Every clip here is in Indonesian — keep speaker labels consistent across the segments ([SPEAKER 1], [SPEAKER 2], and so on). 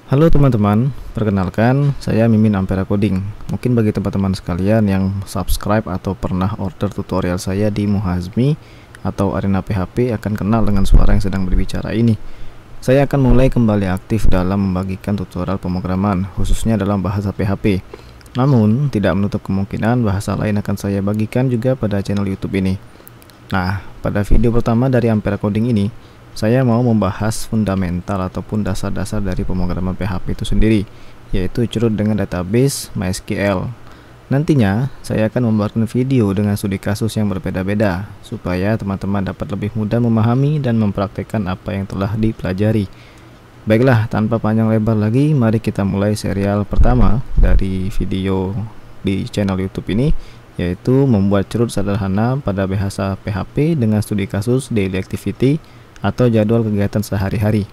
[SPEAKER 1] Halo teman-teman, perkenalkan saya Mimin Ampera Coding. Mungkin bagi teman-teman sekalian yang subscribe atau pernah order tutorial saya di Muhazmi atau Arena PHP akan kenal dengan suara yang sedang berbicara ini. Saya akan mulai kembali aktif dalam membagikan tutorial pemrograman, khususnya dalam bahasa PHP. Namun, tidak menutup kemungkinan bahasa lain akan saya bagikan juga pada channel YouTube ini. Nah, pada video pertama dari Ampera Coding ini, saya mau membahas fundamental ataupun dasar-dasar dari pemrograman PHP itu sendiri, yaitu curut dengan database MySQL. Nantinya, saya akan membuatkan video dengan studi kasus yang berbeda-beda, supaya teman-teman dapat lebih mudah memahami dan mempraktekkan apa yang telah dipelajari. Baiklah, tanpa panjang lebar lagi, mari kita mulai serial pertama dari video di channel YouTube ini, yaitu membuat curut sederhana pada bahasa PHP dengan studi kasus daily activity atau jadwal kegiatan sehari-hari.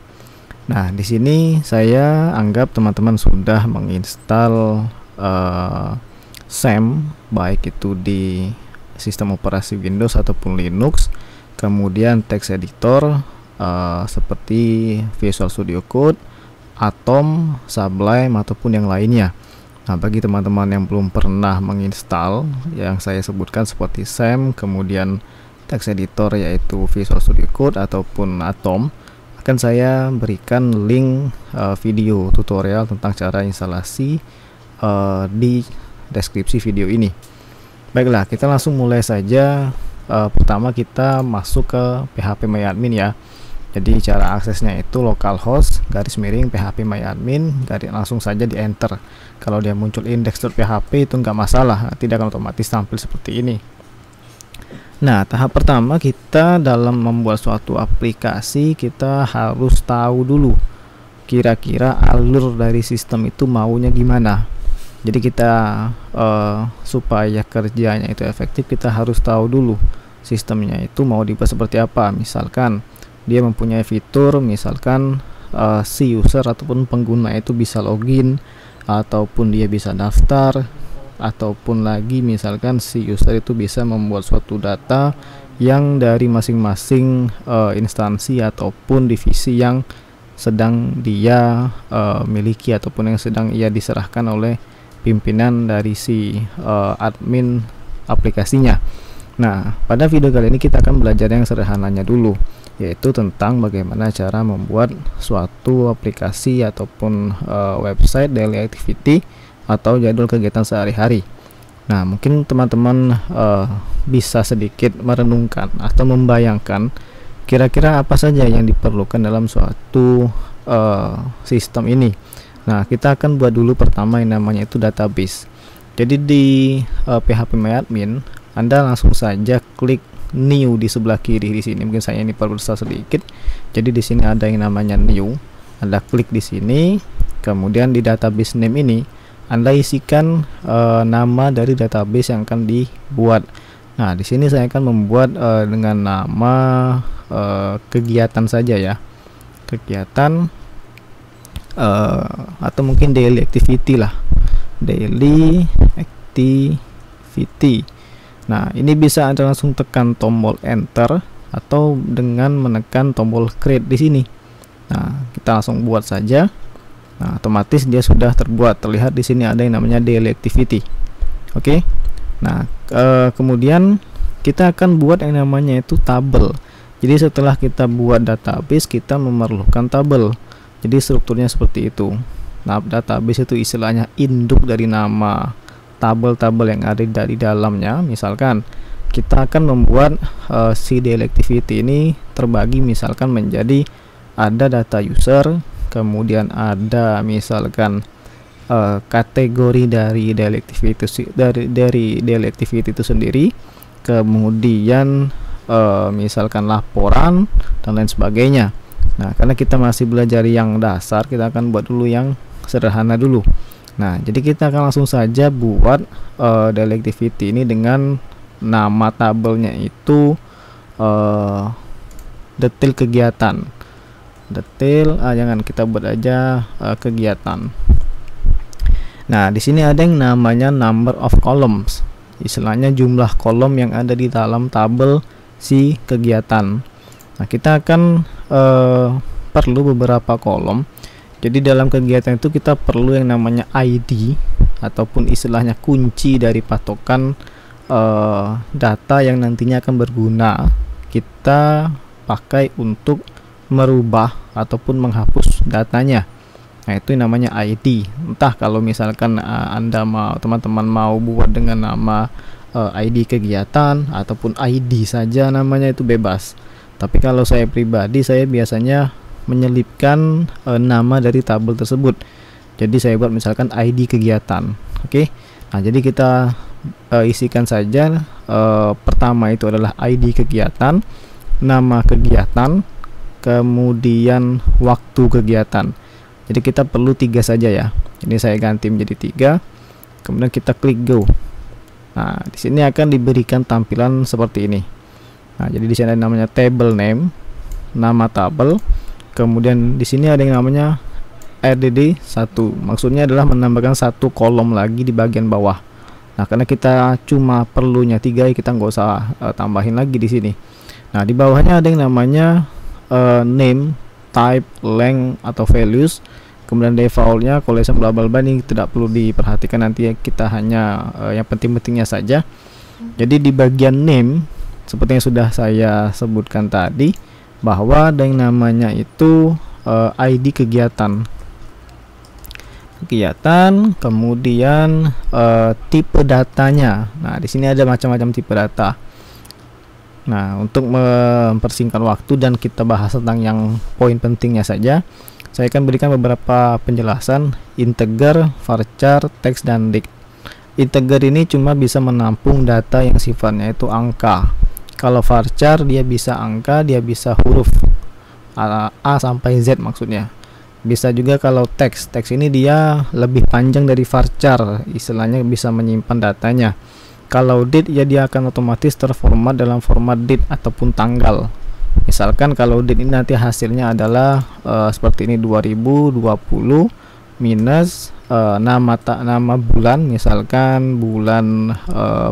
[SPEAKER 1] Nah, di sini saya anggap teman-teman sudah menginstal SAM, baik itu di sistem operasi Windows ataupun Linux, kemudian text editor seperti Visual Studio Code, Atom, Sublime ataupun yang lainnya. Nah, bagi teman-teman yang belum pernah menginstal yang saya sebutkan seperti SAM, kemudian text editor yaitu Visual Studio Code ataupun Atom, akan saya berikan link video tutorial tentang cara instalasi di deskripsi video ini. Baiklah, kita langsung mulai saja. Pertama kita masuk ke phpMyAdmin ya. Jadi cara aksesnya itu localhost /phpMyAdmin, langsung saja di enter. Kalau dia muncul index.php itu nggak masalah, tidak akan otomatis tampil seperti ini. Nah, tahap pertama kita dalam membuat suatu aplikasi, kita harus tahu dulu kira-kira alur dari sistem itu maunya gimana. Jadi kita supaya kerjanya itu efektif, kita harus tahu dulu sistemnya itu mau dibuat seperti apa. Misalkan dia mempunyai fitur, misalkan si user ataupun pengguna itu bisa login, ataupun dia bisa daftar, ataupun lagi misalkan si user itu bisa membuat suatu data yang dari masing-masing instansi ataupun divisi yang sedang dia miliki ataupun yang sedang ia diserahkan oleh pimpinan dari si admin aplikasinya. Nah, pada video kali ini kita akan belajar yang sederhananya dulu, yaitu tentang bagaimana cara membuat suatu aplikasi ataupun website daily activity atau jadwal kegiatan sehari-hari. Nah, mungkin teman-teman bisa sedikit merenungkan atau membayangkan kira-kira apa saja yang diperlukan dalam suatu sistem ini. Nah, kita akan buat dulu pertama yang namanya itu database. Jadi di phpMyAdmin, Anda langsung saja klik new di sebelah kiri di sini. Mungkin saya ini perbesar sedikit. Jadi di sini ada yang namanya new. Anda klik di sini, kemudian di database name ini Anda isikan nama dari database yang akan dibuat. Nah, di sini saya akan membuat dengan nama kegiatan saja ya, kegiatan atau mungkin daily activity lah, daily activity. Nah, ini bisa Anda langsung tekan tombol enter atau dengan menekan tombol create di sini. Nah, kita langsung buat saja. Nah, otomatis dia sudah terbuat. Terlihat di sini ada yang namanya daily activity. Oke. Nah, kemudian kita akan buat yang namanya itu tabel. Jadi setelah kita buat database, kita memerlukan tabel. Jadi strukturnya seperti itu. Nah, database itu istilahnya induk dari nama tabel-tabel yang ada di dalamnya. Misalkan kita akan membuat si daily activity ini terbagi misalkan menjadi ada data user, kemudian ada misalkan kategori dari daily activity itu sendiri, kemudian misalkan laporan dan lain sebagainya. Nah, karena kita masih belajar yang dasar, kita akan buat dulu yang sederhana dulu. Nah, jadi kita akan langsung saja buat daily activity ini dengan nama tabelnya itu detail kegiatan. Detail jangan, kita buat aja kegiatan. Nah, di sini ada yang namanya number of columns, istilahnya jumlah kolom yang ada di dalam tabel si kegiatan. Nah, kita akan perlu beberapa kolom. Jadi dalam kegiatan itu kita perlu yang namanya ID ataupun istilahnya kunci dari patokan data yang nantinya akan berguna kita pakai untuk merubah ataupun menghapus datanya. Nah, itu namanya ID. Entah kalau misalkan teman-teman mau buat dengan nama ID kegiatan ataupun ID saja namanya, itu bebas. Tapi kalau saya pribadi, saya biasanya menyelipkan nama dari tabel tersebut. Jadi saya buat misalkan ID kegiatan. Oke. Nah, jadi kita isikan saja pertama itu adalah ID kegiatan, nama kegiatan, kemudian waktu kegiatan. Jadi kita perlu 3 saja ya. Ini saya ganti menjadi 3. Kemudian kita klik go. Nah, di sini akan diberikan tampilan seperti ini. Nah, jadi di sini ada namanya table name, nama tabel. Kemudian di sini ada yang namanya RDD 1. Maksudnya adalah menambahkan 1 kolom lagi di bagian bawah. Nah, karena kita cuma perlunya 3, kita nggak usah tambahin lagi di sini. Nah, di bawahnya ada yang namanya name, type, length atau values. Kemudian defaultnya collection bla bla bla, ini tidak perlu diperhatikan, nanti kita hanya yang penting-pentingnya saja. Jadi di bagian name seperti yang sudah saya sebutkan tadi, bahwa ada yang namanya itu ID kegiatan, kemudian tipe datanya. Nah, di sini ada macam-macam tipe data. Nah, untuk mempersingkat waktu dan kita bahas tentang yang poin pentingnya saja, saya akan berikan beberapa penjelasan. Integer, varchar, teks, dan dict. Integer ini cuma bisa menampung data yang sifatnya itu angka. Kalau varchar dia bisa angka, dia bisa huruf A sampai Z maksudnya. Bisa juga kalau teks ini dia lebih panjang dari varchar, istilahnya bisa menyimpan datanya. Kalau date ya dia akan otomatis terformat dalam format date ataupun tanggal. Misalkan kalau date ini nanti hasilnya adalah seperti ini, 2020 minus nama bulan, misalkan bulan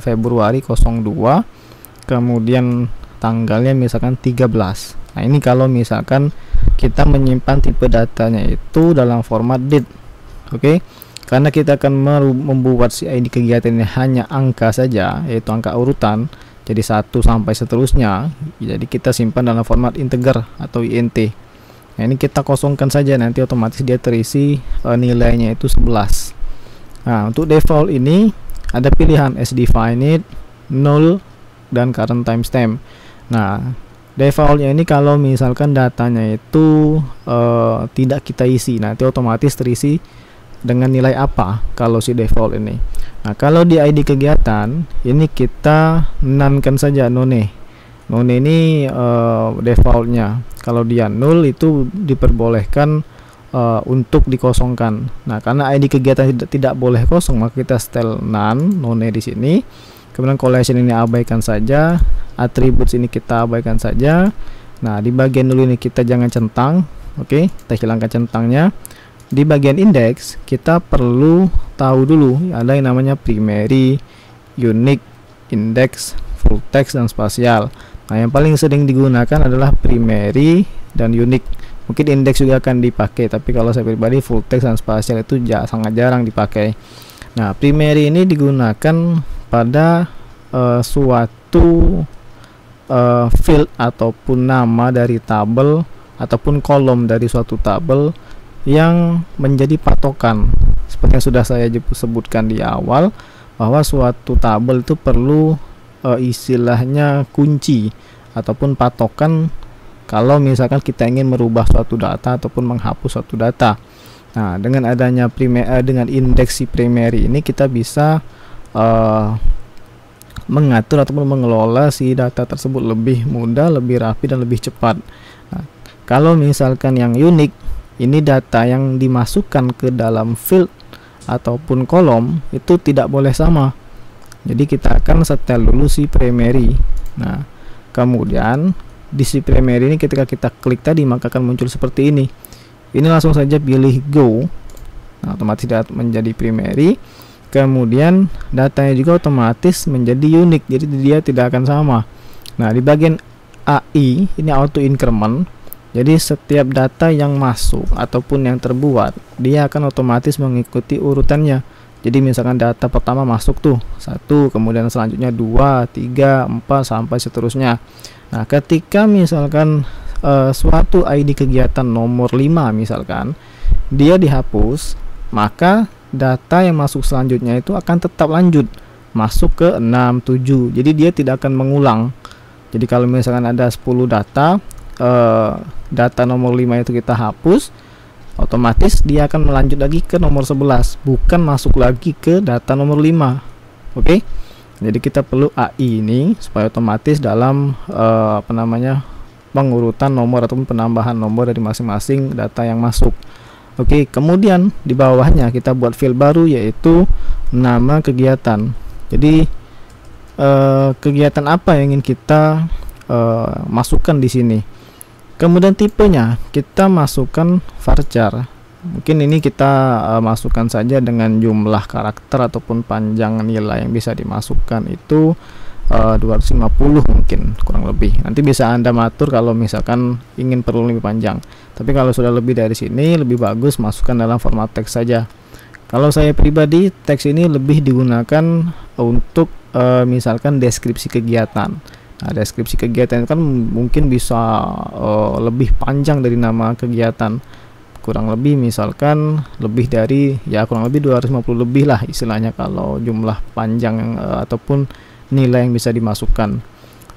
[SPEAKER 1] Februari 02, kemudian tanggalnya misalkan 13. Nah, ini kalau misalkan kita menyimpan tipe datanya itu dalam format date. Oke. Karena kita akan membuat si ID kegiatan ini hanya angka saja, yaitu angka urutan, jadi 1 sampai seterusnya. Jadi kita simpan dalam format integer atau int. Nah, ini kita kosongkan saja, nanti otomatis dia terisi nilainya itu 11. Nah, untuk default ini ada pilihan as defined, null, dan current timestamp. Nah, defaultnya ini kalau misalkan datanya itu tidak kita isi, nanti otomatis terisi dengan nilai apa kalau si default ini. Nah, kalau di ID kegiatan ini kita none-kan saja, none ini defaultnya. Kalau dia null itu diperbolehkan untuk dikosongkan. Nah, karena ID kegiatan tidak boleh kosong, maka kita setel none di sini. Kemudian collection ini abaikan saja, attributes ini kita abaikan saja. Nah, di bagian dulu ini kita jangan centang. Oke, kita hilangkan centangnya. Di bagian index kita perlu tahu dulu ada yang namanya primary, unique, index, full text, dan spasial. Nah, yang paling sering digunakan adalah primary dan unique. Mungkin index juga akan dipakai, tapi kalau saya pribadi full text dan spasial itu sangat jarang dipakai. Nah, primary ini digunakan pada suatu field ataupun nama dari tabel ataupun kolom dari suatu tabel yang menjadi patokan. Seperti yang sudah saya sebutkan di awal, bahwa suatu tabel itu perlu istilahnya kunci ataupun patokan kalau misalkan kita ingin merubah suatu data ataupun menghapus suatu data. Nah, dengan adanya dengan indeks si primary ini kita bisa mengatur ataupun mengelola si data tersebut lebih mudah, lebih rapi, dan lebih cepat. Nah, kalau misalkan yang unik, ini data yang dimasukkan ke dalam field ataupun kolom itu tidak boleh sama. Jadi kita akan setel dulu si primary. Nah, kemudian di si primary ini ketika kita klik tadi maka akan muncul seperti ini. Ini langsung saja pilih go. Nah, otomatis menjadi primary. Kemudian datanya juga otomatis menjadi unique, jadi dia tidak akan sama. Nah, di bagian AI ini auto increment. Jadi setiap data yang masuk ataupun yang terbuat, dia akan otomatis mengikuti urutannya. Jadi misalkan data pertama masuk tuh 1, kemudian selanjutnya 2, 3, 4 sampai seterusnya. Nah, ketika misalkan suatu ID kegiatan nomor 5 misalkan dia dihapus, maka data yang masuk selanjutnya itu akan tetap lanjut masuk ke 6, 7. Jadi dia tidak akan mengulang. Jadi kalau misalkan ada 10 data, data nomor 5 itu kita hapus, otomatis dia akan melanjut lagi ke nomor 11, bukan masuk lagi ke data nomor 5. Oke. Jadi kita perlu AI ini supaya otomatis dalam pengurutan nomor ataupun penambahan nomor dari masing-masing data yang masuk. Oke, kemudian di bawahnya kita buat field baru yaitu nama kegiatan. Jadi kegiatan apa yang ingin kita masukkan di sini. Kemudian tipenya kita masukkan varchar. Mungkin ini kita masukkan saja dengan jumlah karakter ataupun panjang nilai yang bisa dimasukkan itu 250 mungkin kurang lebih. Nanti bisa Anda matur kalau misalkan ingin perlu lebih panjang. Tapi kalau sudah lebih dari sini lebih bagus masukkan dalam format teks saja. Kalau saya pribadi teks ini lebih digunakan untuk misalkan deskripsi kegiatan. Nah, deskripsi kegiatan itu kan mungkin bisa lebih panjang dari nama kegiatan. Kurang lebih misalkan lebih dari kurang lebih 250 lebih lah istilahnya kalau jumlah panjang ataupun nilai yang bisa dimasukkan.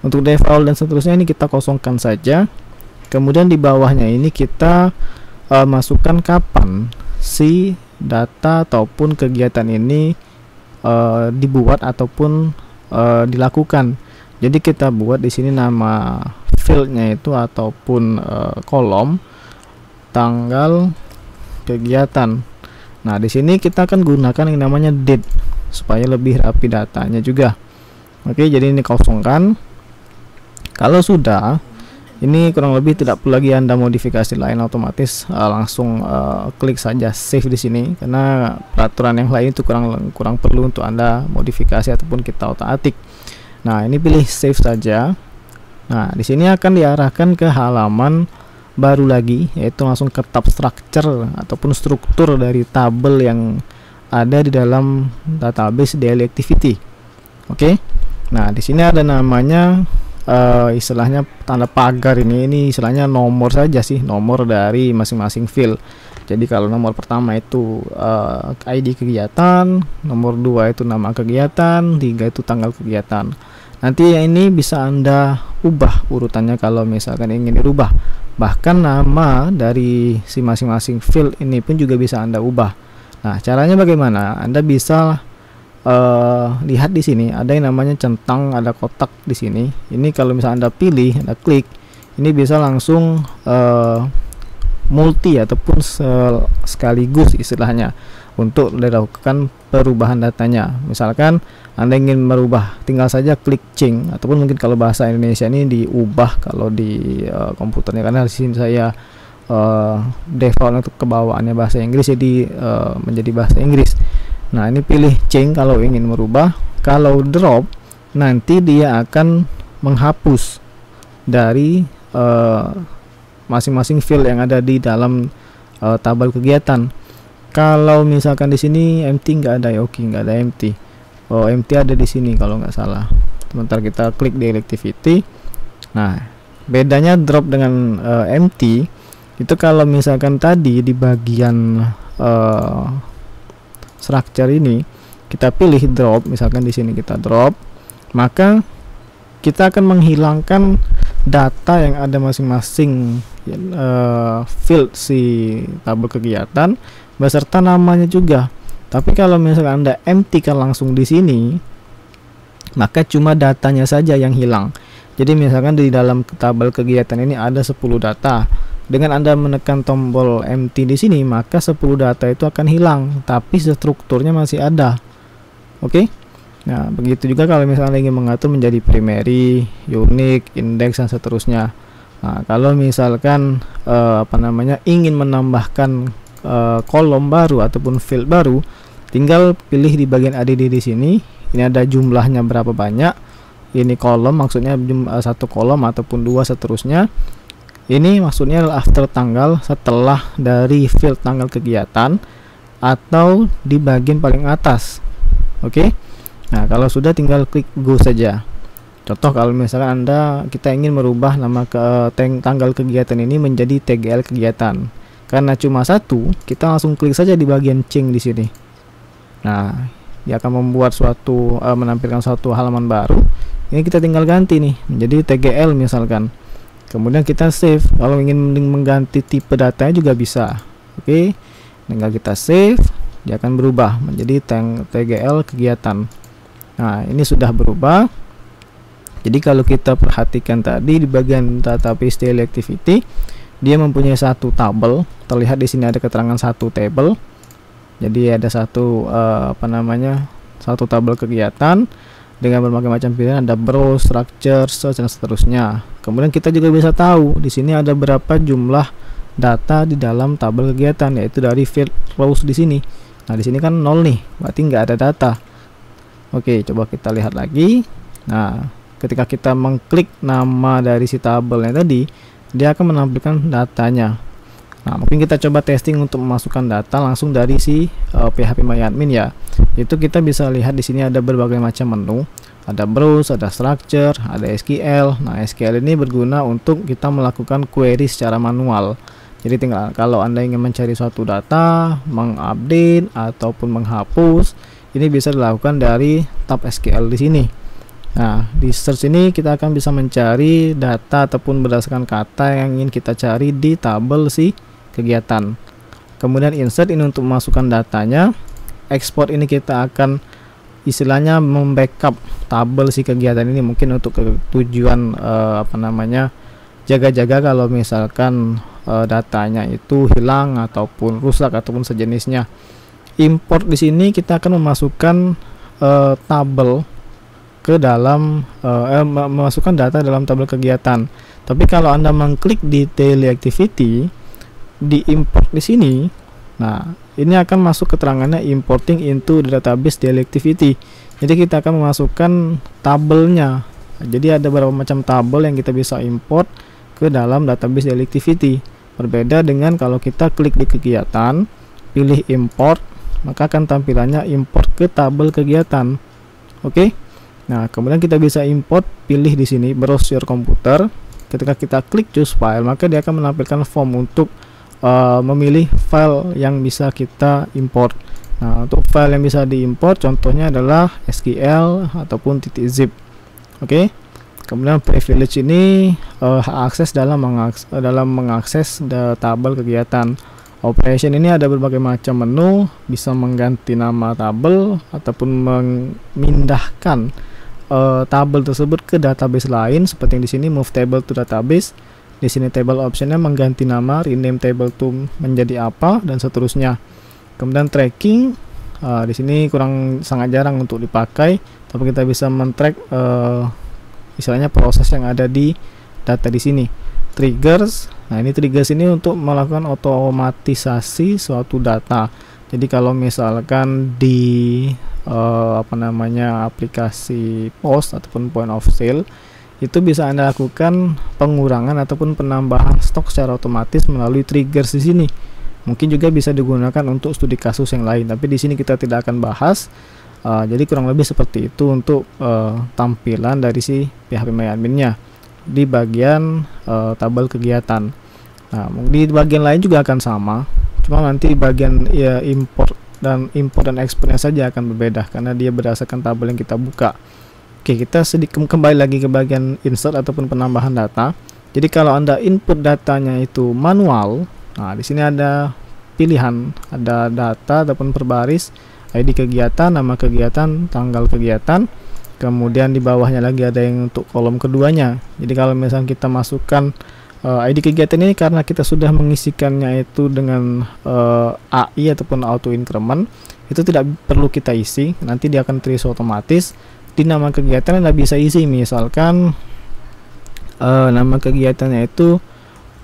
[SPEAKER 1] Untuk default dan seterusnya ini kita kosongkan saja. Kemudian di bawahnya ini kita masukkan kapan si data ataupun kegiatan ini dibuat ataupun dilakukan. Jadi kita buat di sini nama fieldnya itu ataupun kolom tanggal kegiatan. Nah, di sini kita akan gunakan yang namanya date supaya lebih rapi datanya juga. Oke, jadi ini kosongkan. Kalau sudah, ini kurang lebih tidak perlu lagi Anda modifikasi lain, otomatis langsung klik saja save di sini karena peraturan yang lain itu kurang perlu untuk Anda modifikasi ataupun kita otak-atik. Nah, ini pilih save saja. Nah, di sini akan diarahkan ke halaman baru lagi, yaitu langsung ke tab structure ataupun struktur dari tabel yang ada di dalam database daily activity. Oke. Nah, di sini ada namanya istilahnya tanda pagar ini istilahnya nomor saja sih, nomor dari masing-masing field. Jadi kalau nomor pertama itu ID kegiatan, nomor 2 itu nama kegiatan, 3 itu tanggal kegiatan. Nanti ini bisa Anda ubah urutannya kalau misalkan ingin dirubah. Bahkan nama dari si masing-masing field ini pun juga bisa Anda ubah. Nah, caranya bagaimana? Anda bisa lihat di sini ada yang namanya centang, ada kotak di sini. Ini kalau misalnya Anda pilih, Anda klik, ini bisa langsung multi ataupun sekaligus istilahnya untuk dilakukan perubahan datanya. Misalkan Anda ingin merubah, tinggal saja klik change ataupun mungkin kalau bahasa Indonesia ini diubah kalau di komputernya, karena di sini saya default untuk kebawaannya bahasa Inggris jadi menjadi bahasa Inggris. Nah, ini pilih change kalau ingin merubah. Kalau drop, nanti dia akan menghapus dari masing-masing field yang ada di dalam tabel kegiatan. Kalau misalkan di sini empty nggak ada, ya oke, nggak ada empty. Oh, empty ada di sini kalau nggak salah. Sebentar kita klik di activity. Nah, bedanya drop dengan empty itu kalau misalkan tadi di bagian structure ini kita pilih drop, misalkan di sini kita drop, maka kita akan menghilangkan data yang ada masing-masing field si tabel kegiatan beserta namanya juga. Tapi kalau misalkan Anda empty kan langsung di sini, maka cuma datanya saja yang hilang. Jadi misalkan di dalam tabel kegiatan ini ada 10 data. Dengan Anda menekan tombol empty di sini, maka 10 data itu akan hilang, tapi strukturnya masih ada. Oke. Nah, begitu juga kalau misalnya ingin mengatur menjadi primary, unique, index dan seterusnya. Nah, kalau misalkan ingin menambahkan kolom baru ataupun field baru, tinggal pilih di bagian add di sini. Ini ada jumlahnya berapa banyak. Ini kolom, maksudnya satu kolom ataupun dua seterusnya. Ini maksudnya adalah after tanggal, setelah dari field tanggal kegiatan atau di bagian paling atas. Oke. Nah, kalau sudah tinggal klik go saja. Contoh kalau misalkan kita ingin merubah nama tanggal kegiatan ini menjadi TGL kegiatan. Karena cuma satu, kita langsung klik saja di bagian change di sini. Nah, dia akan membuat menampilkan suatu halaman baru. Ini kita tinggal ganti nih menjadi TGL misalkan. Kemudian kita save. Kalau ingin mengganti tipe datanya juga bisa. Oke, tinggal kita save, dia akan berubah menjadi TGL kegiatan. Nah, ini sudah berubah. Jadi kalau kita perhatikan tadi di bagian database daily activity, dia mempunyai satu tabel. Terlihat di sini ada keterangan satu table. Jadi ada satu satu tabel kegiatan dengan berbagai macam pilihan, ada browse, structure, search, dan seterusnya. Kemudian kita juga bisa tahu di sini ada berapa jumlah data di dalam tabel kegiatan, yaitu dari field rows di sini. Nah, di sini kan 0 nih, berarti nggak ada data. Oke, coba kita lihat lagi. Nah, ketika kita mengklik nama dari si tabelnya tadi, dia akan menampilkan datanya. Nah, mungkin kita coba testing untuk memasukkan data langsung dari si phpMyAdmin ya. Itu kita bisa lihat di sini ada berbagai macam menu, ada browse, ada structure, ada SQL. Nah, SQL ini berguna untuk kita melakukan query secara manual. Jadi tinggal kalau Anda ingin mencari suatu data, mengupdate ataupun menghapus, ini bisa dilakukan dari tab SQL di sini. Nah, di search ini kita akan bisa mencari data ataupun berdasarkan kata yang ingin kita cari di tabel si kegiatan. Kemudian insert ini untuk memasukkan datanya. Export ini kita akan istilahnya membackup tabel si kegiatan ini, mungkin untuk tujuan jaga-jaga kalau misalkan datanya itu hilang ataupun rusak ataupun sejenisnya. Import di sini kita akan memasukkan tabel ke dalam memasukkan data dalam tabel kegiatan. Tapi kalau Anda mengklik di daily activity, di import di sini, nah ini akan masuk keterangannya importing into the database daily activity. Jadi kita akan memasukkan tabelnya. Jadi ada beberapa macam tabel yang kita bisa import ke dalam database daily activity. Berbeda dengan kalau kita klik di kegiatan, pilih import, maka akan tampilannya import ke tabel kegiatan. Oke. Nah, kemudian kita bisa import, pilih di sini browse your computer. Ketika kita klik choose file, maka dia akan menampilkan form untuk memilih file yang bisa kita import. Nah, untuk file yang bisa diimport contohnya adalah SQL ataupun .zip. Oke. Kemudian privilege ini hak akses dalam mengakses tabel kegiatan. Operation ini ada berbagai macam menu, bisa mengganti nama tabel ataupun memindahkan tabel tersebut ke database lain, seperti yang di sini move table to database. Di sini table optionnya mengganti nama, rename table to menjadi apa, dan seterusnya. Kemudian tracking, di sini sangat jarang untuk dipakai, tapi kita bisa men-track istilahnya proses yang ada di data di sini. Triggers, nah ini triggers ini untuk melakukan otomatisasi suatu data. Jadi kalau misalkan di aplikasi POS ataupun point of sale, itu bisa Anda lakukan pengurangan ataupun penambahan stok secara otomatis melalui triggers di sini. Mungkin juga bisa digunakan untuk studi kasus yang lain, tapi di sini kita tidak akan bahas. Jadi kurang lebih seperti itu untuk tampilan dari si phpMyAdmin-nya di bagian tabel kegiatan. Nah, di bagian lain juga akan sama, cuma nanti di bagian import dan exportnya saja akan berbeda karena dia berdasarkan tabel yang kita buka. Oke, kita sedikit kembali lagi ke bagian insert ataupun penambahan data. Jadi kalau Anda input datanya itu manual, nah di sini ada pilihan, ada data ataupun per baris, ID kegiatan, nama kegiatan, tanggal kegiatan. Kemudian di bawahnya lagi ada yang untuk kolom keduanya. Jadi kalau misalnya kita masukkan ID kegiatan ini karena kita sudah mengisikannya itu dengan AI ataupun auto increment, itu tidak perlu kita isi, nanti dia akan terisi otomatis. Di nama kegiatan Anda bisa isi, misalkan nama kegiatannya itu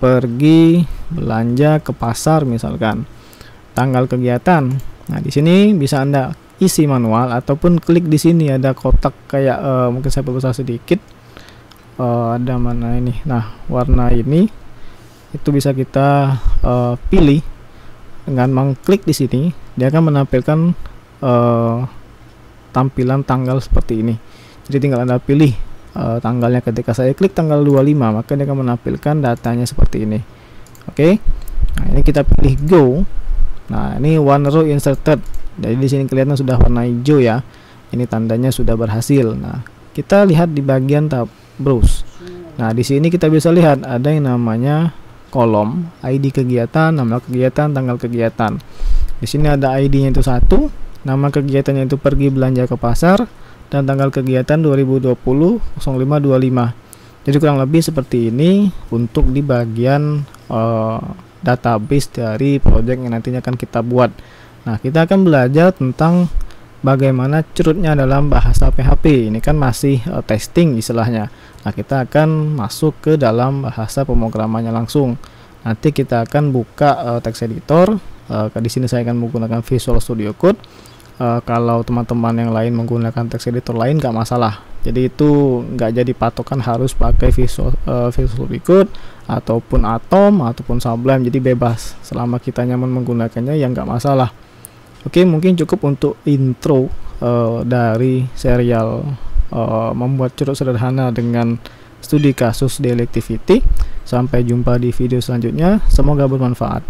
[SPEAKER 1] pergi belanja ke pasar misalkan. Tanggal kegiatan. Nah, di sini bisa Anda isi manual ataupun klik di sini ada kotak kayak mungkin saya besar sedikit. Ada mana ini? Nah, warna ini itu bisa kita pilih dengan mengklik di sini. Dia akan menampilkan tampilan tanggal seperti ini. Jadi tinggal Anda pilih tanggalnya. Ketika saya klik tanggal 25, maka dia akan menampilkan datanya seperti ini. Oke. Nah, ini kita pilih go. Nah, ini one row inserted. Jadi di sini kelihatan sudah warna hijau ya. Ini tandanya sudah berhasil. Nah, kita lihat di bagian tab browse. Nah, di sini kita bisa lihat ada yang namanya kolom ID kegiatan, nama kegiatan, tanggal kegiatan. Di sini ada ID-nya itu 1, nama kegiatannya itu pergi belanja ke pasar, dan tanggal kegiatan 2020-05-25. Jadi kurang lebih seperti ini untuk di bagian database dari project yang nantinya akan kita buat. Nah, kita akan belajar tentang bagaimana curutnya dalam bahasa PHP. Ini kan masih testing istilahnya. Nah, kita akan masuk ke dalam bahasa pemrogramannya langsung. Nanti kita akan buka text editor. Di sini saya akan menggunakan Visual Studio Code. Kalau teman-teman yang lain menggunakan text editor lain nggak masalah. Jadi itu nggak jadi patokan harus pakai Visual Studio Code ataupun Atom ataupun Sublime. Jadi bebas selama kita nyaman menggunakannya ya nggak masalah. Oke, mungkin cukup untuk intro dari serial membuat curut sederhana dengan studi kasus Daily Activity. Sampai jumpa di video selanjutnya. Semoga bermanfaat.